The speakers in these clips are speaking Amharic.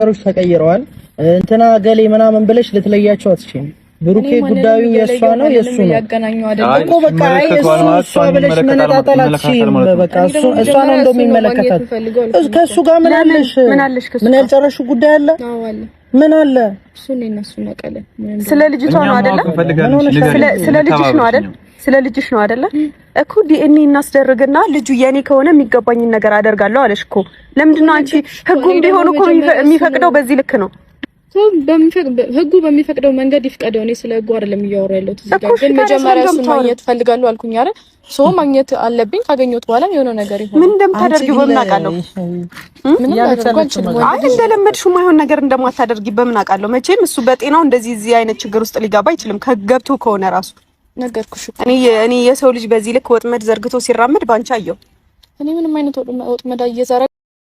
ነገሮች ተቀይረዋል። እንትና ገሌ ምናምን ብለሽ ልትለያቸው አትችይም። ብሩኬ ጉዳዩ የሷ ነው የሱ ነው እኮ በቃ እሷ ብለሽ መነጣጠል አትችይም። በቃ እሷ ነው እንደሚመለከታት ከሱ ጋር ምን አለሽ? ምን ያልጨረሽው ጉዳይ አለ? ምን አለ? እሱን እነሱ ነቀለ ስለ ልጅቷ ነው አይደለ? ስለ ልጅሽ ነው አይደል? ስለ ልጅሽ ነው አይደለ? እኮ ዲኤንኤ እናስደርግና ልጁ የኔ ከሆነ የሚገባኝን ነገር አደርጋለሁ አለሽ እኮ። ለምንድን ነው አንቺ ህጉም ቢሆን እኮ የሚፈቅደው በዚህ ልክ ነው። ህጉ በሚፈቅደው መንገድ ይፍቀደው። እኔ ስለ ህጉ አይደለም እያወራ ያለሁት እዚህ ጋር። ግን መጀመሪያ እሱን ማግኘት ፈልጋለሁ አልኩኝ አይደል? ሶ ማግኘት አለብኝ። ካገኘሁት በኋላ የሆነ ነገር ይሆናል። ምን እንደምታደርጊው በምን አውቃለሁ? ምን እንደለመድሽው ማይሆን ነገር እንደማታደርጊ በምን አውቃለሁ? መቼም እሱ በጤናው እንደዚህ እዚህ አይነት ችግር ውስጥ ሊገባ አይችልም። ከገብቶ ከሆነ ራሱ ነገርኩሽ። እኔ የሰው ልጅ በዚህ ልክ ወጥመድ ዘርግቶ ሲራመድ ባንቺ አየሁ። እኔ ምንም አይነት ወጥመድ እየዘራ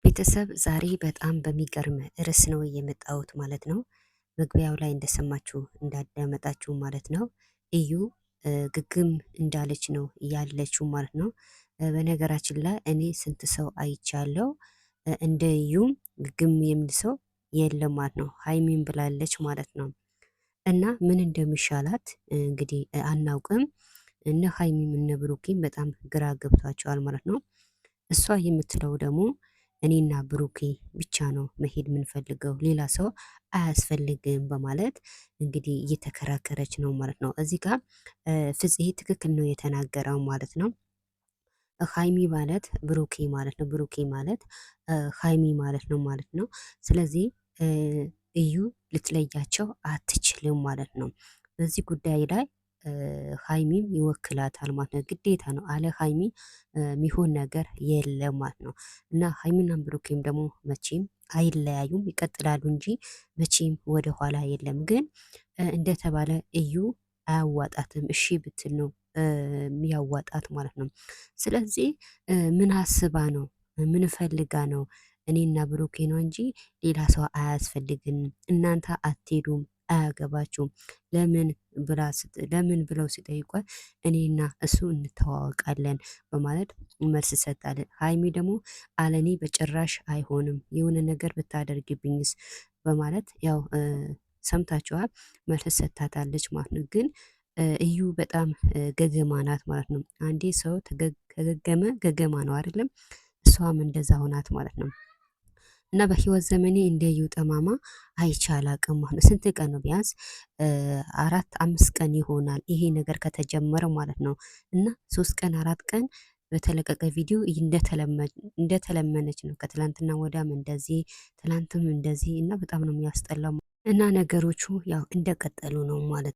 ቤተሰብ ዛሬ በጣም በሚገርም ርዕስ ነው የመጣሁት ማለት ነው። መግቢያው ላይ እንደሰማችሁ እንዳዳመጣችሁ ማለት ነው እዩ ግግም እንዳለች ነው ያለችው ማለት ነው። በነገራችን ላይ እኔ ስንት ሰው አይቻለሁ እንደ እዩ ግግም የሚል ሰው የለም ማለት ነው። ሀይሚን ብላለች ማለት ነው። እና ምን እንደሚሻላት እንግዲህ አናውቅም። እነ ሀይሚም እነ ብሩኬም በጣም ግራ ገብቷቸዋል ማለት ነው። እሷ የምትለው ደግሞ እኔና ብሩኬ ብቻ ነው መሄድ የምንፈልገው ሌላ ሰው አያስፈልግም በማለት እንግዲህ እየተከራከረች ነው ማለት ነው። እዚህ ጋር ፍፄ ትክክል ነው የተናገረው ማለት ነው። ሀይሚ ማለት ብሩኬ ማለት ነው፣ ብሩኬ ማለት ሀይሚ ማለት ነው ማለት ነው። ስለዚህ እዩ ልትለያቸው አትችልም ማለት ነው። በዚህ ጉዳይ ላይ ሀይሚም ይወክላታል ማለት ነው። ግዴታ ነው አለ ሀይሚ የሚሆን ነገር የለም ማለት ነው። እና ሀይሚና ብሩኬም ደግሞ መቼም አይለያዩም ይቀጥላሉ እንጂ መቼም ወደ ኋላ የለም። ግን እንደተባለ እዩ አያዋጣትም። እሺ ብትል ነው የሚያዋጣት ማለት ነው። ስለዚህ ምን አስባ ነው ምን ፈልጋ ነው እኔና ብሩኬ ነው እንጂ ሌላ ሰው አያስፈልግም፣ እናንተ አትሄዱም፣ አያገባችሁም ለምን ብለው ሲጠይቋት እኔና እሱ እንተዋወቃለን በማለት መልስ ሰጣለ። ሀይሚ ደግሞ አለኔ በጭራሽ አይሆንም የሆነ ነገር ብታደርግብኝስ በማለት ያው ሰምታችኋል መልስ ሰጥታታለች ማለት ነው። ግን እዩ በጣም ገገማ ናት ማለት ነው። አንዴ ሰው ከገገመ ገገማ ነው አይደለም? እሷም እንደዛ ሆናት ማለት ነው። እና በህይወት ዘመኔ እንደዩ ጠማማ አይቻል አቅም ማለት ነው። ስንት ቀን ነው ቢያንስ 4-5 ቀን ይሆናል ይሄ ነገር ከተጀመረ ማለት ነው። እና 3 ቀን 4 ቀን በተለቀቀ ቪዲዮ እንደተለመነች ነው። ከትላንትና ወዳም እንደዚህ ትላንትም እንደዚህ እና በጣም ነው የሚያስጠላው። እና ነገሮቹ ያው እንደቀጠሉ ነው ማለት ነው።